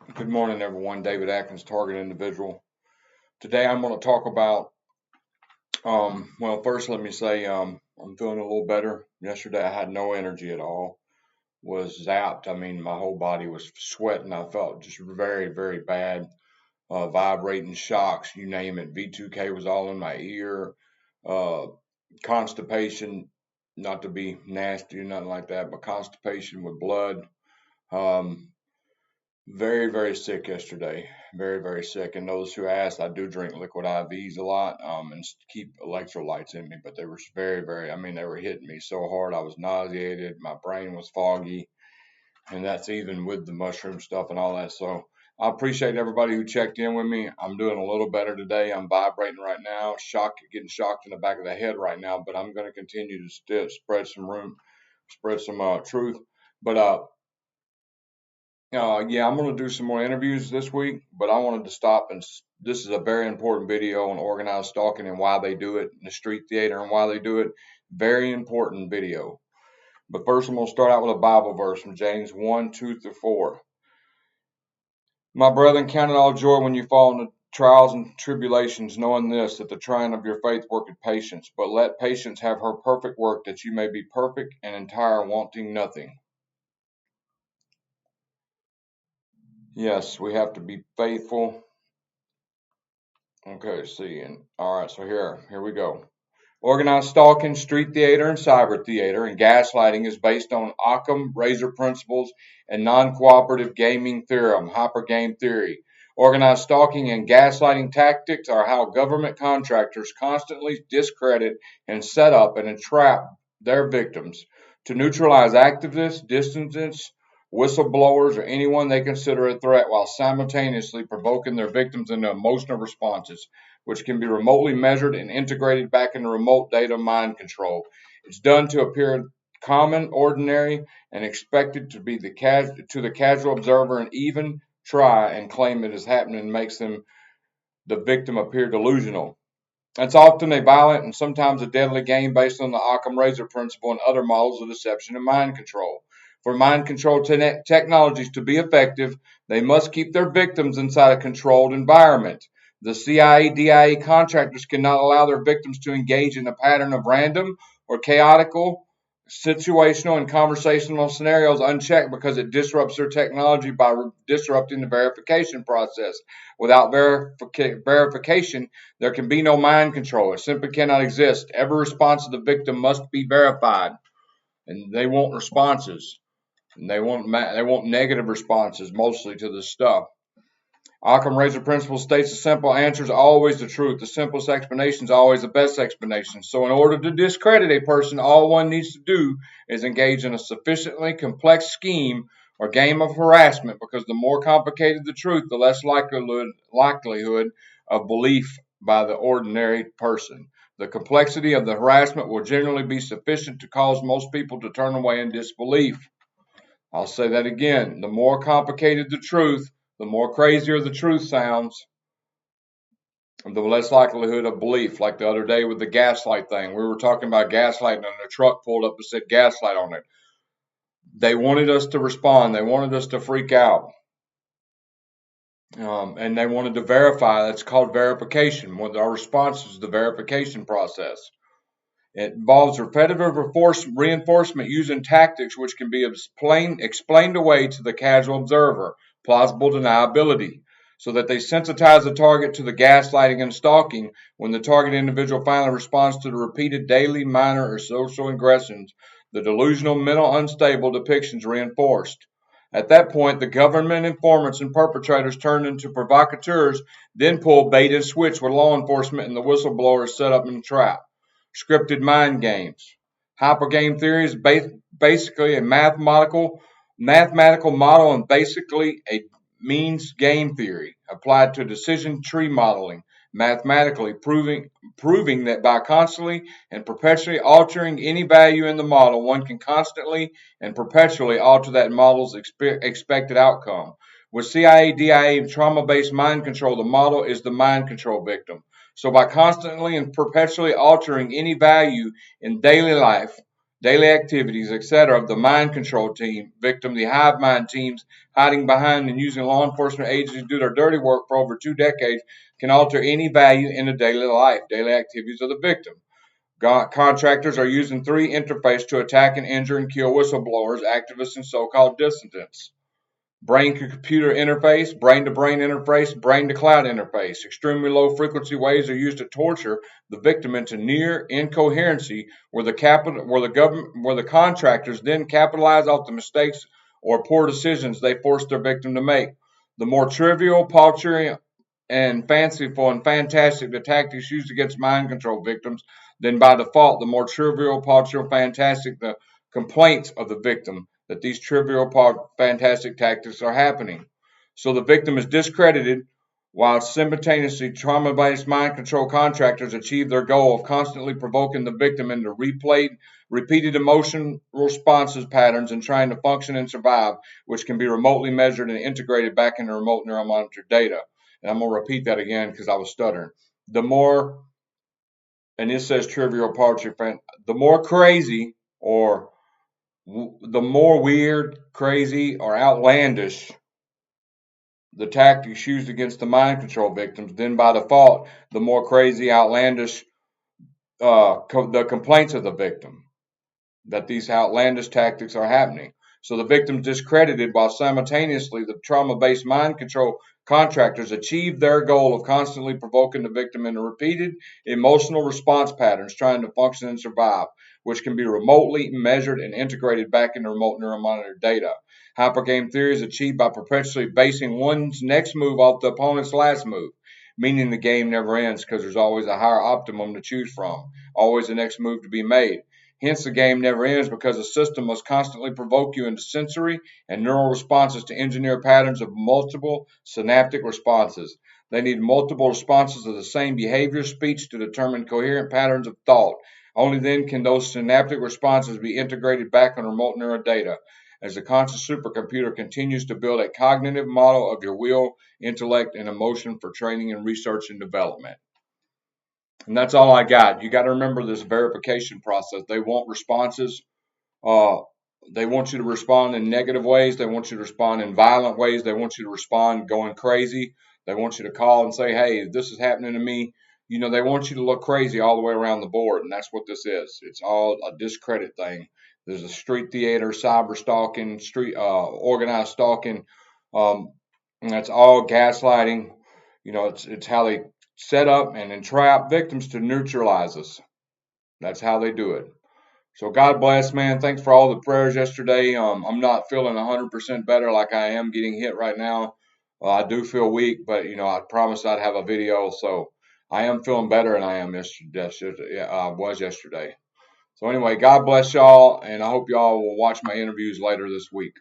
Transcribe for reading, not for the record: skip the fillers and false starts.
Good morning, everyone. David Atkins, target individual. Today, I'm going to talk about. Well, first, let me say I'm feeling a little better. Yesterday, I had no energy at all. Was zapped. I mean, my whole body was sweating. I felt just very, very bad. Vibrating shocks, you name it. V2K was all in my ear. Uh, Constipation, not to be nasty or nothing like that, but constipation with blood. Um, Very, very sick yesterday. Very, very sick. And those who asked, I do drink liquid IVs a lot, and keep electrolytes in me. But they were very, very. I mean, they were hitting me so hard. I was nauseated. My brain was foggy, and that's even with the mushroom stuff and all that. So I appreciate everybody who checked in with me. I'm doing a little better today. I'm vibrating right now, getting shocked in the back of the head right now. But I'm going to continue to spread some spread some truth. But yeah, I'm going to do some more interviews this week, but I wanted to stop and this is a very important video on organized stalking and why they do it, in the street theater and why they do it. Very important video. But first, I'm going to start out with a Bible verse from James 1, 2 through 4. My brethren, count it all joy when you fall into trials and tribulations, knowing this, that the trying of your faith worketh patience. But let patience have her perfect work, that you may be perfect and entire, wanting nothing. Yes, we have to be faithful. Okay, see, and all right, so here we go. Organized stalking, street theater, and cyber theater, and gaslighting is based on Occam razor principles and non-cooperative gaming theorem, hypergame theory. Organized stalking and gaslighting tactics are how government contractors constantly discredit and set up and entrap their victims to neutralize activists, dissidents, whistleblowers, or anyone they consider a threat while simultaneously provoking their victims into emotional responses, which can be remotely measured and integrated back into remote data mind control. It's done to appear common, ordinary, and expected to be to the casual observer, and even try and claim it is happening makes the victim appear delusional. It's often a violent and sometimes a deadly game based on the Occam razor principle and other models of deception and mind control. For mind control technologies to be effective, they must keep their victims inside a controlled environment. The CIA DIA contractors cannot allow their victims to engage in a pattern of random or chaotical situational and conversational scenarios unchecked because it disrupts their technology by disrupting the verification process. Without verification, there can be no mind control. It simply cannot exist. Every response of the victim must be verified, and they want responses. And they want negative responses mostly to this stuff. Occam razor principle states the simple answer is always the truth. The simplest explanation is always the best explanation. So in order to discredit a person, all one needs to do is engage in a sufficiently complex scheme or game of harassment, because the more complicated the truth, the less likelihood of belief by the ordinary person. The complexity of the harassment will generally be sufficient to cause most people to turn away in disbelief. I'll say that again. The more complicated the truth, the more crazier the truth sounds, the less likelihood of belief. Like the other day with the gaslight thing. We were talking about gaslighting, and a truck pulled up and said gaslight on it. They wanted us to respond. They wanted us to freak out. And they wanted to verify. That's called verification. One of our responses is the verification process. It involves repetitive reinforcement using tactics which can be explained away to the casual observer, plausible deniability, so that they sensitize the target to the gaslighting and stalking. When the target individual finally responds to the repeated daily, minor, or social aggressions, the delusional, mental unstable depictions reinforced. At that point, the government informants and perpetrators turn into provocateurs, then pull bait and switch with law enforcement, and the whistleblower is set up in a trap. Scripted mind games. Hypergame theory is basically a mathematical model and basically a means game theory applied to decision tree modeling, mathematically proving that by constantly and perpetually altering any value in the model, one can constantly and perpetually alter that model's expected outcome. With CIA, DIA, and trauma-based mind control, the model is the mind control victim. So by constantly and perpetually altering any value in daily life, daily activities, etc. of the mind control team, victim, the hive mind teams hiding behind and using law enforcement agencies to do their dirty work for over 2 decades can alter any value in the daily life, daily activities of the victim. Contractors are using three interfaces to attack and injure and kill whistleblowers, activists, and so-called dissidents. Brain to computer interface, brain to brain interface, brain to cloud interface. Extremely low frequency waves are used to torture the victim into near incoherency, where the contractors then capitalize off the mistakes or poor decisions they force their victim to make. The more trivial, paltry, and fanciful and fantastic the tactics used against mind control victims, then by default, the more trivial, paltry, and fantastic the complaints of the victim that these trivial, fantastic tactics are happening. So the victim is discredited while simultaneously trauma based mind control contractors achieve their goal of constantly provoking the victim into repeated emotion responses patterns and trying to function and survive, which can be remotely measured and integrated back into remote neural monitor data. And I'm going to repeat that again because I was stuttering. The more, and this says trivial paltry, the more crazy or the more weird, crazy, or outlandish the tactics used against the mind control victims, then by default, the more crazy, outlandish the complaints of the victim that these outlandish tactics are happening. So the victim's discredited while simultaneously the trauma based mind control contractors achieve their goal of constantly provoking the victim into repeated emotional response patterns trying to function and survive, which can be remotely measured and integrated back into remote neuromonitor data. Hypergame theory is achieved by perpetually basing one's next move off the opponent's last move, meaning the game never ends because there's always a higher optimum to choose from, always the next move to be made. Hence, the game never ends because the system must constantly provoke you into sensory and neural responses to engineer patterns of multiple synaptic responses. They need multiple responses of the same behavior speech to determine coherent patterns of thought. Only then can those synaptic responses be integrated back on remote neural data. As the conscious supercomputer continues to build a cognitive model of your will, intellect, and emotion for training and research and development. And that's all I got. You got to remember this verification process. They want responses. Uh, they want you to respond in negative ways. They want you to respond in violent ways. They want you to respond going crazy. They want you to call and say, hey, this is happening to me. You know, they want you to look crazy all the way around the board. And that's what this is. It's all a discredit thing. There's a street theater, cyber stalking, organized stalking. Um, and that's all gaslighting. You know, it's how they set up and entrap victims to neutralize us. That's how they do it. So God bless, man. Thanks for all the prayers yesterday. I'm not feeling 100% better like I am getting hit right now. I do feel weak, but you know I promised I'd have a video, so I am feeling better than I am was yesterday. So anyway, God bless y'all, and I hope y'all will watch my interviews later this week.